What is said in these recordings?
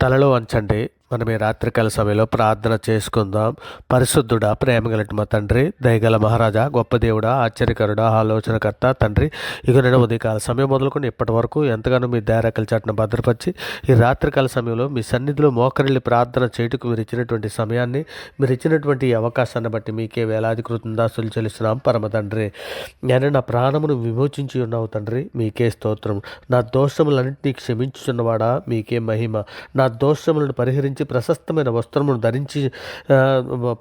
తలలో వంచండి. మనం ఈ రాత్రికాల సమయంలో ప్రార్థన చేసుకుందాం. పరిశుద్ధుడా, ప్రేమగలటి మా తండ్రి, దయగల మహారాజా, గొప్ప దేవుడా, ఆశ్చర్యకరుడా, ఆలోచనకర్త తండ్రి, ఇక నేను ఉదయకాల సమయం మొదలుకొని ఇప్పటి వరకు ఎంతగానో మీ దయారెక్కల చాటును భద్రపరిచి ఈ రాత్రికాల సమయంలో మీ సన్నిధిలో మోకరిల్లి ప్రార్థన చేయుటకు మీరు ఇచ్చినటువంటి సమయాన్ని, మీరు ఇచ్చినటువంటి ఈ అవకాశాన్ని బట్టి మీకే వేలాది కృతజ్ఞతాస్తులు చెల్లిస్తున్నాం పరమ తండ్రి. నేను నా ప్రాణమును విమోచించి ఉన్నావు తండ్రి, మీకే స్తోత్రం. నా దోషములన్నింటినీ క్షమించుచున్నవాడా, మీకే మహిమ. నా దోషములను పరిహరించి ప్రశస్తమైన వస్త్రమును ధరించి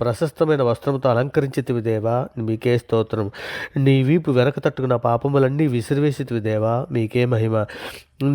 ప్రశస్తమైన వస్త్రముతో అలంకరించితివి దేవా, మీకే స్తోత్రం. నీ వీపు వెనక తట్టుకు నా పాపములన్నీ విసిరివేసితివి దేవా, మీకే మహిమ.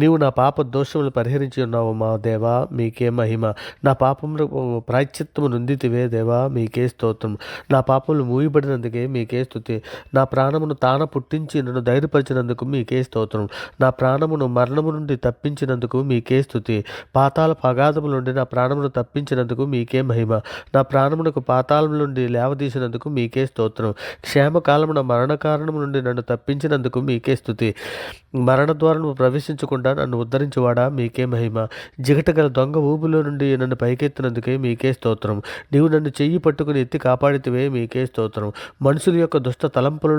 నీవు నా పాప దోషములు పరిహరించి ఉన్నావు మా దేవా, మీకే మహిమ. నా పాపములు ప్రాయశ్చిత్తము నొందితివే దేవా, మీకే స్తోత్రం. నా పాపములు మూయబడినందుకే మీకే స్తుతి. నా ప్రాణమును తాన పుట్టించి నన్ను ధైర్యపరిచినందుకు మీకే స్తోత్రం. నా ప్రాణమును మరణము నుండి తప్పించినందుకు మీకే స్తుతి. పాతాళ అగాధముల నుండి నా ప్రాణమును తప్పించినందుకు మీకే మహిమ. నా ప్రాణమునకు పాతాళం నుండి లేవదీసినందుకు మీకే స్తోత్రం. క్షేమకాలమున మరణ కారణము నుండి నన్ను తప్పించినందుకు మీకే స్తుతి. మరణ ద్వారము ప్రవేశించకుండా నన్ను ఉద్ధరించువాడా, మీకే మహిమ. జిగటగల దొంగ ఊబిలో నుండి నన్ను పైకెత్తినందుకే మీకే స్తోత్రం. నీవు నన్ను చెయ్యి పట్టుకుని ఎత్తి కాపాడితివే, మీకే స్తోత్రం. మనుషుల యొక్క దుష్ట తలంపుల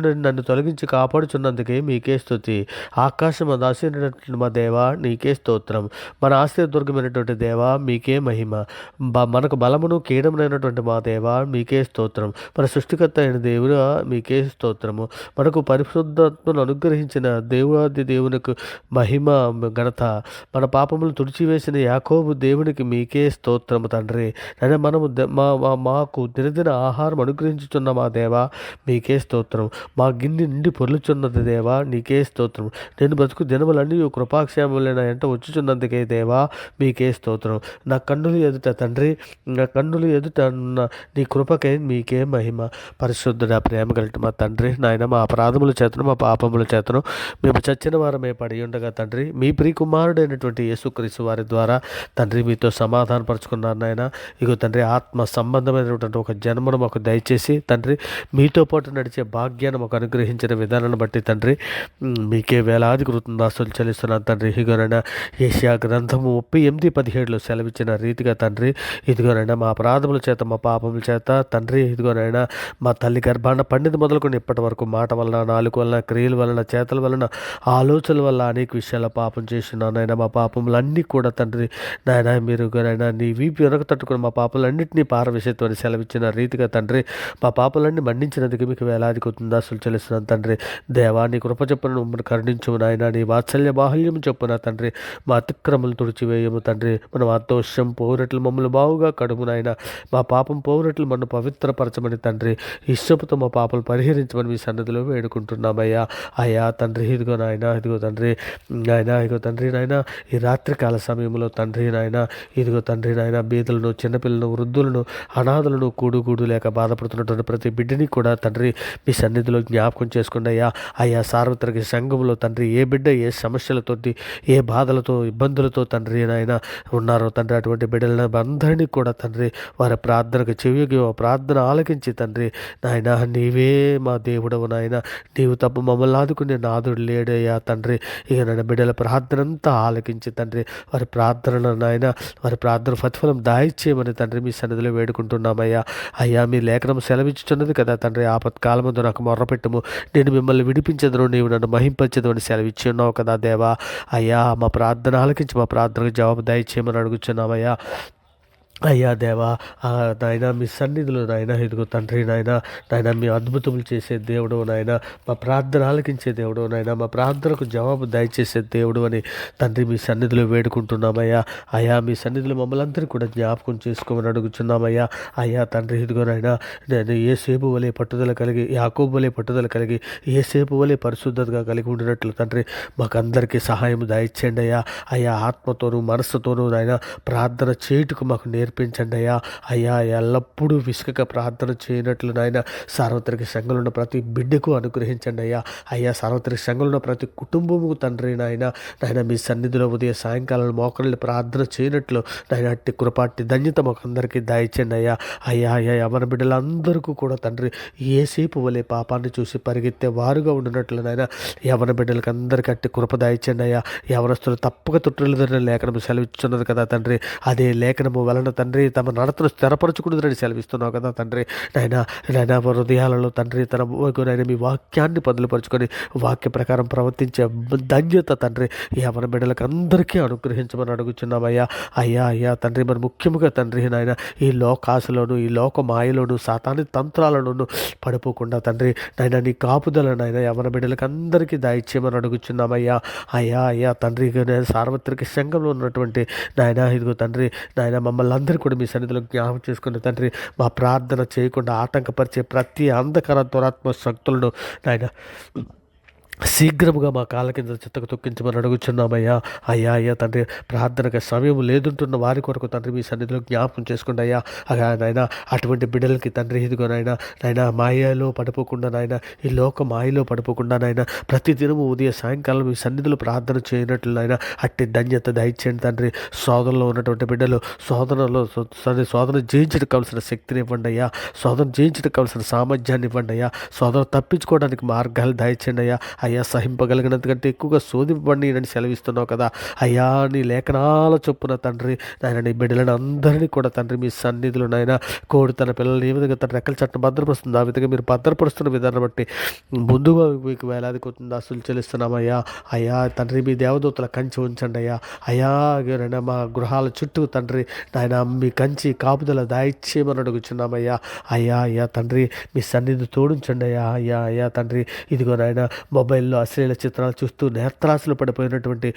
నుండి నన్ను తొలగించి కాపాడుచున్నందుకే మీకే స్తుతి. ఆకాశం దాసినటువంటి మా దేవా, నీకే స్తోత్రం. మన ఆశ్రయదుర్గమైనటువంటి దేవా, మీకే మహిమ. మనకు బలమును కీడమునైనటువంటి మా దేవా, మీకే స్తోత్రం. మన సృష్టికర్త అయిన దేవుడా, మీకే స్తోత్రము. మనకు పరిశుద్ధాత్మను అనుగ్రహించిన దేవుడాది దేవునికి మహిమ ఘనత. మన పాపములు తుడిచివేసిన యాకోబు దేవునికి మీకే స్తోత్రము తండ్రి. అయినా మనము మాకు దినదిన ఆహారం అనుగ్రహించుచున్న మా దేవా, మీకే స్తోత్రం. మా గిన్నె నిండి పొర్లుచున్నది దేవా, నీకే స్తోత్రం. నేను బ్రతుకు దినములన్నీ కృపాక్షేమములైన ఎంట వచ్చుచున్నందుకే దేవా, మీకే స్తోత్రం. నా కన్నులు ఎదుట తండ్రి, నా కన్నులు ఎదుట ఉన్న నీ కృపకై మీకే మహిమ. పరిశుద్ధుడా, ప్రేమ కలిగిన మా తండ్రి, నాయన మా అపరాధముల చేతను మా పాపముల చేతను మేము చచ్చిన వారమే పడి ఉండగా తండ్రి, మీ ప్రియకుమారుడైనటువంటి యేసుక్రీస్తు వారి ద్వారా తండ్రి మీతో సమాధానపరుచుకున్నారు నాయన. ఇగో తండ్రి, ఆత్మ సంబంధమైనటువంటి ఒక జన్మను మాకు దయచేసి తండ్రి, మీతో పాటు నడిచే భాగ్యాన్ని మాకు అనుగ్రహించిన విధానాన్ని బట్టి తండ్రి, మీకే వేలాది కృతజ్ఞతాస్తులు చెల్లిస్తున్నాను తండ్రి. ఇదిగోనైనా యెషయా గ్రంథము 38:17 సెలవిచ్చిన రీతిగా తండ్రి, ఇదిగోనైనా మా అపరాధముల చేత మా పాపముల చేత తండ్రి, ఇదిగోనైనా మా తల్లి గర్భాన పండిత మొదలుకొని ఇప్పటి వరకు మాట వలన, నాలుగు వలన, క్రియల వలన, చేతల వలన, ఆలోచనల వల్ల అనేక విషయాల పాపం చేస్తున్నాను నాయన. మా పాపములన్నీ కూడా తండ్రి నాయన, మీరు నాయన నీ వీపు వెనక తట్టుకుని మా పాపలన్నింటినీ పారవేసేతో సెలవిచ్చిన రీతిగా తండ్రి, మా పాపలన్నీ మన్నించినందుకు మీకు వేలాది కృతజ్ఞతాస్తులు చెల్లిస్తున్నాను తండ్రి. దేవా, నీ కృప చొప్పున మమ్మల్ని కరుణించము నాయన. నీ వాత్సల్య బాహుల్యం చొప్పున తండ్రి మా అతిక్రమలు తుడిచివేయము తండ్రి. మన దోషం పోవునట్లు మమ్మల్ని బావుగా కడుము నాయన. మా పాపం పోవునట్లు మనం పవిత్రపరచమని తండ్రి, ఇష్టపుతో మా పాపలు పరిహరించమని మీ సన్నిధిలో వేడుకుంటున్నామయ్యా. అయ్యా తండ్రి, ఇదిగో నాయన, ఇదిగో తండ్రి నాయన, ఇదిగో తండ్రి నాయన, ఈ రాత్రికాల సమయంలో తండ్రి నాయన, ఇదిగో తండ్రి నాయన, బీదలను, చిన్నపిల్లలను, వృద్ధులను, అనాథలను, కూడు లేక బాధపడుతున్నటువంటి ప్రతి బిడ్డని కూడా తండ్రి మీ సన్నిధిలో జ్ఞాపకం చేసుకోండి అయ్యా. అయ్యా, సార్వత్రిక సంఘంలో తండ్రి ఏ బిడ్డ ఏ సమస్యలతోటి, ఏ బాధలతో, ఇబ్బందులతో తండ్రి నాయన ఉన్నారో తండ్రి, అటువంటి బిడ్డలను అందరినీ కూడా తండ్రి వారి ప్రార్థనకు చెవికి ప్రార్థన ఆలకించి తండ్రి నాయన, నీవే మా దేవుడవు నాయన, నీవు తప్ప మమ్మల్ని ఆదుకునే నాదుడు లేడయ్యా తండ్రి. ఇక నన్ను బిడ్డల ప్రార్థన అంతా ఆలకించి తండ్రి వారి ప్రార్థనలు నాయన, వారి ప్రార్థన ప్రతిఫలం దాయిచ్చేయమని తండ్రి మీ సన్నిధిలో వేడుకుంటున్నామయ్యా. అయ్యా, మీ లేఖనం సెలవిచ్చుచున్నది కదా తండ్రి, ఆపత్కాలముందు నాకు మొర్రపెట్టుము, నేను మిమ్మల్ని విడిపించదును, నీవు నన్ను మహింపచ్చదు అని సెలవిచ్చి ఉన్నావు కదా దేవా. అయ్యా, మా ప్రార్థన ఆలకించి మా ప్రార్థనకు జవాబు దయచేయమని అడుగుచున్నామయ్యా. అయ్యా దేవా, నాయన మీ సన్నిధిలో నాయన, ఇదిగో తండ్రి నాయన మీ అద్భుతములు చేసే దేవుడు నాయన, మా ప్రార్థన ఆలకించే దేవుడు నాయన, మా ప్రార్థనకు జవాబు దయచేసే దేవుడు అని తండ్రి మీ సన్నిధిలో వేడుకుంటున్నామయ్యా. అయ్యా, మీ సన్నిధిలో మమ్మల్ని అందరినీ కూడా జ్ఞాపకం చేసుకోమని అడుగుచున్నామయ్యా. అయ్యా తండ్రి, ఇదిగో నాయన, నేను ఏసేపు వలె పట్టుదల కలిగి, యాకోబు వలె పట్టుదల కలిగి, ఏసేపు వలె పరిశుద్ధతగా కలిగి ఉండినట్లు తండ్రి మాకందరికీ సహాయం దయచేయండి అయ్యా. అయ్యా, ఆత్మతోనూ మనస్సుతోనూ నాయన ప్రార్థన చేయుటకు మాకు నేర్పి నేర్పించండి అయ్యా. అయ్యా ఎల్లప్పుడూ విసుకక ప్రార్థన చేయనట్లు నాయన సార్వత్రిక సంఘంలో ఉన్న ప్రతి బిడ్డకు అనుగ్రహించండి అయ్యా. అయ్యా సార్వత్రిక సంఘంలో ఉన్న ప్రతి కుటుంబము తండ్రి నాయన మీ సన్నిధిలో ఉదయ సాయంకాలం మోకరిల్లి ప్రార్థన చేయనట్లు నాయన అట్టి కృపాటి ధన్యత మాకు అందరికీ దయచేయండి అయ్యా. అయ్యా అయ్యా యవన బిడ్డలందరికీ కూడా తండ్రి ఏసేపు వలె పాపాన్ని చూసి పరిగెత్తే వారుగా ఉండినట్లు నాయన యవన బిడ్డలకి అందరికీ అట్టి కృప దయచేయండి అయ్యా. యవనస్తులు తప్పక తొట్టులదని లేఖనము సెలవిస్తున్నది కదా తండ్రి. అదే లేఖనము వలన తండ్రి తమ నడతను స్థిరపరచుకున్నదని సెలవిస్తున్నావు కదా తండ్రి. నాయన హృదయాలలో తండ్రి నాయన మీ వాక్యాన్ని పదులుపరుచుకొని వాక్య ప్రకారం ప్రవర్తించే ధన్యత తండ్రి యవన బిడ్డలకు అందరికీ అనుగ్రహించమని అడుగుచున్నామయ్యా. అయ్యా తండ్రి మరి ముఖ్యముగా తండ్రి నాయన ఈ లోకాశలోను ఈ లోక మాయలోను సాతాని తంత్రాలలోను పడిపోకుండా తండ్రి నాయన నీ కాపుదల నాయన యవన బిడ్డలకు అందరికీ దయచేయమని అడుగుచున్నామయ్యా. అయ్యా తండ్రి సార్వత్రిక సంఘంలో ఉన్నటువంటి నాయన ఇదిగో తండ్రి నాయన మమ్మల్ని అందరూ కూడా మీ సన్నిధిలో జ్ఞాపకం చేసుకుని తండ్రి మా ప్రార్థన చేయకుండా ఆటంకపరిచే ప్రతి అంధకార దురాత్మ శక్తులను నాయన శీఘ్రముగా మా కాళ్ళ కింద చిత్తకు తొక్కించమని అడుగుచున్నామయ్యా. అయ్యా తండ్రి ప్రార్థనకు సమయం లేదుంటున్న వారి కొరకు తండ్రి మీ సన్నిధిలో జ్ఞాపకం చేసుకోండి అయ్యా. నాయన అటువంటి బిడ్డలకి తండ్రి ఇదిగో నాయన మాయలో పడిపోకుండా నాయన ఈ లోక మాయలో పడిపోకుండా నాయన ప్రతి దినము ఉదయ సాయంకాలం మీ సన్నిధిలో ప్రార్థన చేయనట్లు నాయన అట్టి ధన్యత దయచేయండి తండ్రి. శోధనలో ఉన్నటువంటి బిడ్డలు శోధన జయించడం కావాల్సిన శక్తిని ఇవ్వండి అయ్యా. శోధన జయించడం కావాల్సిన సామర్థ్యాన్ని ఇవ్వండి అయ్యా. శోధన తప్పించుకోవడానికి మార్గాలు దయచేయండి అయ్యా. సహింపగలిగినంతకంటే ఎక్కువగా శోధింపండి అని సెలవిస్తున్నావు కదా అయ్యా. నీ లేఖనాల చొప్పున తండ్రి నాయన నీ బిడ్డలను అందరినీ కూడా తండ్రి మీ సన్నిధిలో నాయన కోడి తన పిల్లల్ని ఏ విధంగా తన రెక్కల చట్టం భద్రపరుస్తుంది ఆ విధంగా మీరు భద్రపరుస్తున్న విధానం బట్టి ముందుగా మీకు వేలాది కొత్త అసలు చెల్లిస్తున్నామయ్యా. అయ్యా తండ్రి మీ దేవదూతల కంచి ఉంచండి అయ్యా. మా గృహాల చుట్టూ తండ్రి నాయన మీ కంచి కాపుదల దాయిచ్చేయమని అడుగుచున్నామయ్యా. అయ్యా తండ్రి మీ సన్నిధి తోడించండి అయ్యా తండ్రి ఇదిగో నాయన మొబైల్లో అశ్లీల చిత్రాలు చూస్తూ నేత్రాసులు పడిపోయినటువంటి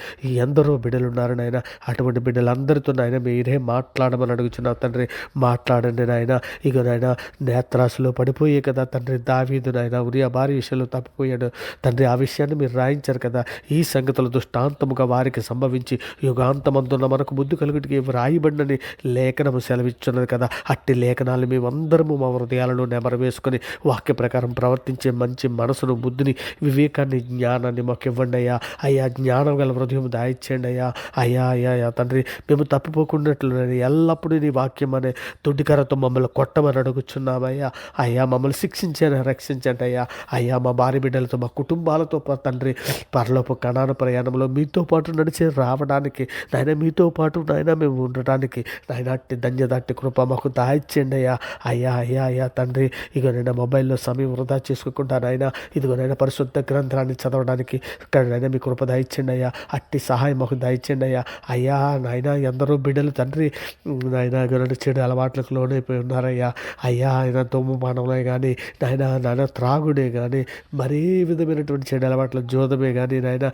ఎందరో బిడ్డలు ఉన్నారు నాయన. అటువంటి బిడ్డలందరితో నాయన మీరే మాట్లాడమని అడుగుచున్నావు తండ్రి. మాట్లాడండి నాయన. ఇక నాయన నేత్రాసులో పడిపోయే కదా తండ్రి దావీదు నాయన ఉరియా భార్య విషయంలో తప్పిపోయాడు తండ్రి. ఆ విషయాన్ని మీరు రాయించారు కదా. ఈ సంగతులు దృష్టాంతముగా వారికి సంభవించి యుగాంతమందున్న మనకు బుద్ధి కలుగుటికి రాయబడినని లేఖనము సెలవిస్తున్నది కదా. అట్టి లేఖనాలు మేమందరము మా హృదయాలను నెమరు వేసుకొని వాక్య ప్రకారం ప్రవర్తించే మంచి మనసును బుద్ధిని వివేకాన్ని జ్ఞానాన్ని మాకు ఇవ్వండి అయ్యా. జ్ఞానం గల హృదయం దాయిచ్చేయండి అయ్యా తండ్రి. మేము తప్పిపోకున్నట్లు ఎల్లప్పుడూ నీ వాక్యం అనే దుడ్డికరతో మమ్మల్ని కొట్టమని అడుగుచున్నామయ్యా. అయ్యా మమ్మల్ని శిక్షించని రక్షించండి అయ్యా. మా భార్య బిడ్డలతో మా కుటుంబాలతో పతండ్రి పరలోపు కణాన ప్రయాణంలో మీతో పాటు నడిచి రావడానికి నాయన మీతో పాటు నాయన మేము ఉండటానికి నాయన అట్టి ధన్యత అట్టి కృప మాకు దాయిచ్చేయండి అయ్యా తండ్రి. ఇగో నేను మొబైల్లో సమయం వృధా చేసుకోకుండా నాయన ఇదిగో నేను పరిశుద్ధ గ్రంథాన్ని చదవడానికి నాయన మీ కృప దయచేయండి అయ్యా. అట్టి సహాయం మాకు దయచేయండి అయ్యా. నాయన ఎందరో బిడ్డలు తండ్రి నాయన చెడు అలవాట్లకు లోనైపోయి ఉన్నారయ్యా. ఆయన ధూమపానంలో కానీ నాయన త్రాగుడే కానీ మరీ విధమైనటువంటి చెడు అలవాట్ల జోదమే కానీ నాయన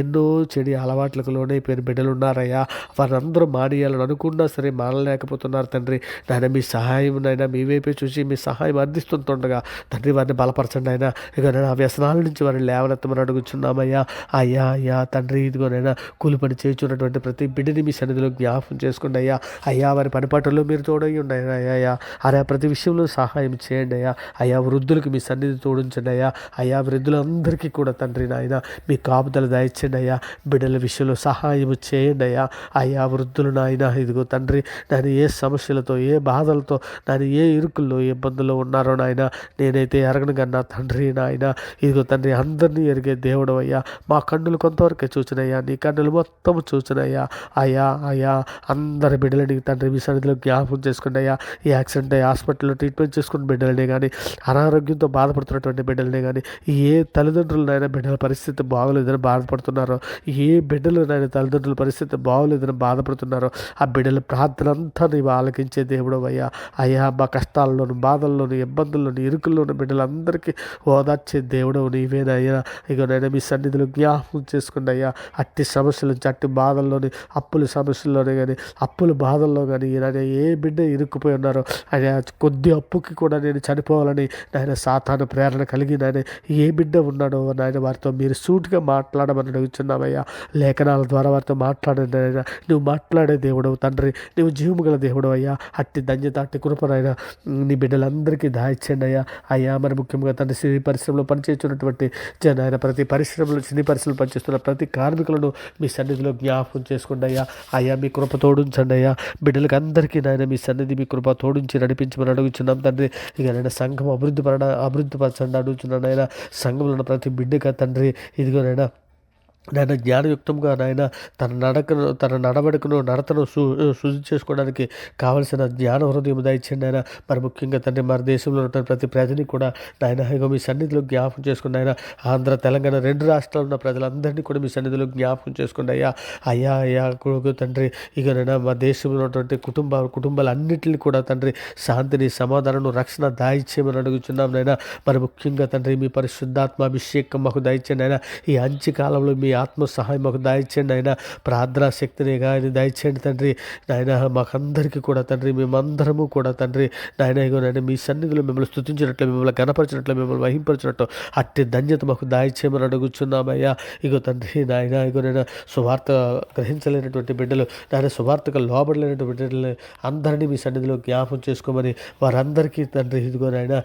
ఎన్నో చెడు అలవాట్లకు లోనైపోయిన బిడ్డలు ఉన్నారయ్యా. వారందరూ మానేయాలని అనుకున్నా సరే మానలేకపోతున్నారు తండ్రి. నాయన మీ సహాయం నాయన మీ వైపే చూసి మీ సహాయం అందిస్తుండగా తండ్రి వారిని బలపరచండి ఆయన. ఇక నేను ఆ వ్యసనాల నుంచి వారిని లేవనెత్తమని అడుగుచున్నామయ్యా. అయ్యా తండ్రి ఇదిగోనైనా కూలి పని చేయుచున్నటువంటి ప్రతి బిడ్డని మీ సన్నిధిలో జ్ఞాపకం చేసుకోండి అయ్యా. వారి పనిపాటల్లో మీరు తోడై ఉండండి అయ్యా. ప్రతి విషయంలో సహాయం చేయండి అయ్యా. వృద్ధులకు మీ సన్నిధి తోడించండి అయ్యా. వృద్ధులందరికీ కూడా తండ్రి నాయన మీ కాపుదల దయచండి బిడ్డల విషయంలో సహాయం చేయండి అయ్యా. వృద్ధులు నాయన ఇదిగో తండ్రి నాయన ఏ సమస్యలతో ఏ బాధలతో నాయన ఏ ఇరుకుల్లో ఏ ఇబ్బందుల్లో ఉన్నారో నాయన నేనైతే ఎరగను కన్నా తండ్రి నాయన ఇదిగో తండ్రి అందరినీ ఎరిగే దేవుడు అయ్యా. మా కన్నులు కొంతవరకే చూచినయ్యా, నీ కన్నులు మొత్తం చూచినయ్యా అయ్యా. అందరి బిడ్డలని తండ్రి మీ సన్నిధిలో జ్ఞాపకం చేసుకోండి అయ్యా. ఈ యాక్సిడెంట్ అయ్యి హాస్పిటల్లో ట్రీట్మెంట్ చేసుకున్న బిడ్డలనే కానీ అనారోగ్యంతో బాధపడుతున్నటువంటి బిడ్డలనే కానీ ఏ తల్లిదండ్రులనైనా బిడ్డల పరిస్థితి బాగోలేదని బాధపడుతున్నారో ఏ బిడ్డలనైనా తల్లిదండ్రుల పరిస్థితి బాగోలేదని బాధపడుతున్నారో ఆ బిడ్డల ప్రార్థన అంతా నీవు ఆలకించే దేవుడు అయ్యా. మా కష్టాల్లోను బాధల్లోను ఇబ్బందుల్లోను ఇరుకుల్లోను బిడ్డలందరికీ ఓదార్చే దేవుడు నీవేనయ్యా. ఇగోనైనా మీ సన్నిధిలో జ్ఞాపకం చేసుకోండి అయ్యా. అట్టి సమస్యల నుంచి, అట్టి బాధల్లోని, అప్పుల సమస్యల్లోనే కానీ, అప్పుల బాధల్లో కానీ నాయన ఏ బిడ్డ ఇరుక్కుపోయి ఉన్నారో ఆయన కొద్ది అప్పుకి కూడా నేను చనిపోవాలని నాయన సాతాను ప్రేరణ కలిగి నాయన ఏ బిడ్డ ఉన్నాడో నాయన వారితో మీరు సూటిగా మాట్లాడమని అడుగుతున్నామయ్యా. లేఖనాల ద్వారా వారితో మాట్లాడండి నాయన. నువ్వు మాట్లాడే దేవుడవు తండ్రి, నువ్వు జీవము గల దేవుడు అయ్యా. అట్టి ధన్యత, అట్టి కృపనైనా నీ బిడ్డలందరికీ దాయిచ్చండి అయ్యా. అయ్యా మరి ముఖ్యంగా తండ్రి సినీ పరిశ్రమలో పనిచేస్తున్నటువంటి ఆయన ప్రతి పరిశ్రమలో, సినీ పరిశ్రమలు పనిచేస్తున్న ప్రతి కార్మికులను మీ సన్నిధిలో జ్ఞాపకం చేసుకోండి అయ్యా. అయ్యా మీ కృప తోడుంచండి అయ్యా. బిడ్డలకు అందరికీ నాయన మీ సన్నిధి మీ కృప తోడించి నడిపించమని అడుగుచున్నాం తండ్రి. ఇక నేను సంఘం అభివృద్ధిపరచండి అడుగుతున్నాను ఆయన. సంఘంలో ఉన్న ప్రతి బిడ్డగా తండ్రి ఇదిగోనైనా నాయన జ్ఞానయుక్తంగా నాయన తన నడవడికను నడతను శుద్ధి చేసుకోవడానికి కావలసిన జ్ఞాన హృదయం దయచండి ఆయన. మరి ముఖ్యంగా తండ్రి మరి దేశంలో ఉన్న ప్రతి ప్రజని కూడా నాయన ఇక మీ సన్నిధిలో జ్ఞాపకం చేసుకోండి ఆయన. ఆంధ్ర, తెలంగాణ 2 రాష్ట్రాల్లో ఉన్న ప్రజలందరినీ కూడా మీ సన్నిధిలో జ్ఞాపకం చేసుకోండి అయ్యా. అయ్యా తండ్రి ఇక నైనా మా దేశంలో ఉన్నటువంటి కుటుంబాలన్నింటినీ కూడా తండ్రి శాంతిని, సమాధానం, రక్షణ దాయిచ్చేయమని అడుగుచున్నాం నాయన. మరి ముఖ్యంగా తండ్రి మీ పరిశుద్ధాత్మ అభిషేకం మాకు దయచండి ఆయన. ఈ అంచి కాలంలో మీ ఆత్మ సహాయం మాకు దయచేయండి ఆయన. ప్రార్థనా శక్తిని కానీ దయచేయండి తండ్రి నాయన. మాకందరికీ కూడా తండ్రి మేమందరము కూడా తండ్రి నాయన ఇగోనైనా మీ సన్నిధిలో మిమ్మల్ని స్తుతించినట్లు, మిమ్మల్ని గణపరిచినట్లు, మిమ్మల్ని వహింపరిచినట్టు అట్టి ధన్యత మాకు దయచేయమని అడుగుచున్నామయ్యా. ఇగో తండ్రి నాయన ఇగోనైనా సువార్త గ్రహించలేనటువంటి బిడ్డలు, నాయన సువార్తకు లోబడలేనటువంటి బిడ్డలు అందరినీ మీ సన్నిధిలో జ్ఞాపకం చేసుకోమని వారందరికీ తండ్రి ఇదిగోనైనా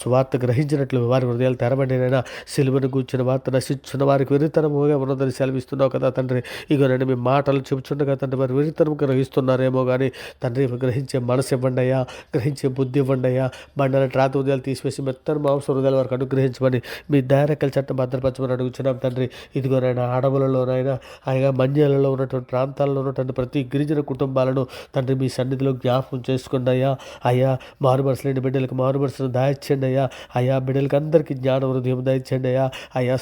సువార్త గ్రహించినట్లు వారి హృదయాలు తెరబడినైనా సిలువను కూర్చున్న వార్త నశించున్న వారికి వెరితనముగా ఉన్నదని సెలవిస్తున్నావు కదా తండ్రి. ఇగోనండి మీ మాటలు చెబుతుండగా తండ్రి వారు వెరితనం గ్రహిస్తున్నారేమో కానీ తండ్రి గ్రహించే మనసు ఇవ్వండి అయ్యా, గ్రహించే బుద్ధి ఇవ్వండి అయ్యా. బండల రాత హృదయాలు తీసివేసి మెత్తని మాంస హృదయాల వరకు అనుగ్రహించమని మీ డైరెక్ట్ చట్టం భద్రపరచమని అడుగుతున్నాం తండ్రి. ఇదిగోనైనా అడవులలోనైనా ఆయా మన్యాలలో ఉన్నటువంటి ప్రాంతాల్లో ఉన్నటువంటి ప్రతి గిరిజన కుటుంబాలను తండ్రి మీ సన్నిధిలో జ్ఞాపకం చేసుకోండి అయ్యా. అయ్యా మారు మనసు లేని బిడ్డలకు మారు మనసును దాయిచ్చండి అయ్యా. అయ్యా బిడ్డలకి అందరికీ జ్ఞాన హృదయం దయచండి అయ్యా. అయ్యా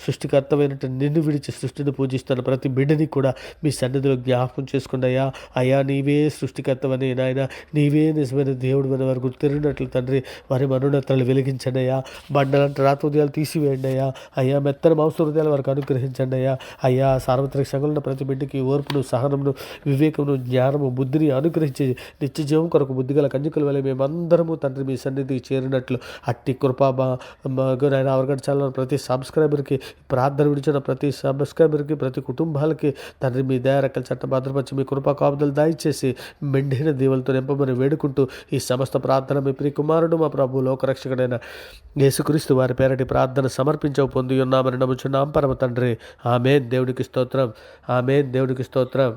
సృష్టికర్తమైనటువంటి నిన్ను విడిచి సృష్టిని పూజిస్తున్న ప్రతి బిడ్డని కూడా మీ సన్నిధిలో జ్ఞాపకం చేసుకోండి అయ్యా. అయ్యా నీవే సృష్టికర్తవని నాయన, నీవే నిజమైన దేవుడు అని వారు గుర్తిరిగినట్లు తండ్రి వారి మనోన్నతలు వెలిగించండి అయ్యా. బండలంటే రాత హృదయాలు తీసివేయండి అయ్యా. అయ్యా మెత్తన మాంస హృదయాలు వారికి అనుగ్రహించండి అయ్యా. అయ్యా సార్వత్రిక సంఘంలో ప్రతి బిడ్డకి ఓర్పును, సహనమును, వివేకమును, జ్ఞానము, బుద్ధిని అనుగ్రహించి నిత్య జీవం కొరకు బుద్ధిగల కంజుకల వల్ల మేమందరము తండ్రి మీ సన్నిధికి చేరినట్లు అట్టి కృపా నాయన అవగడచాలను ప్రతి సబ్స్క్రైబర్కి, ప్రార్థన విడిచిన ప్రతి సబ్స్క్రైబర్కి, ప్రతి కుటుంబాలకి తండ్రి మీ దయారెక్కల చట్టం భద్రపరిచి మీ కృపా కాపుదలు దయచేసి మెండైన దీవులతో నింపమని వేడుకుంటూ ఈ సమస్త ప్రార్థన మీ ప్రియ కుమారుడు మా ప్రభు లోకరక్షకుడైన యేసుక్రీస్తు వారి పేరటి ప్రార్థన సమర్పించవు పొంది ఉన్నామని నమ్ముచున్నాం పరమ తండ్రి. ఆమేన్. దేవుడికి స్తోత్రం. ఆమేన్. దేవుడికి స్తోత్రం.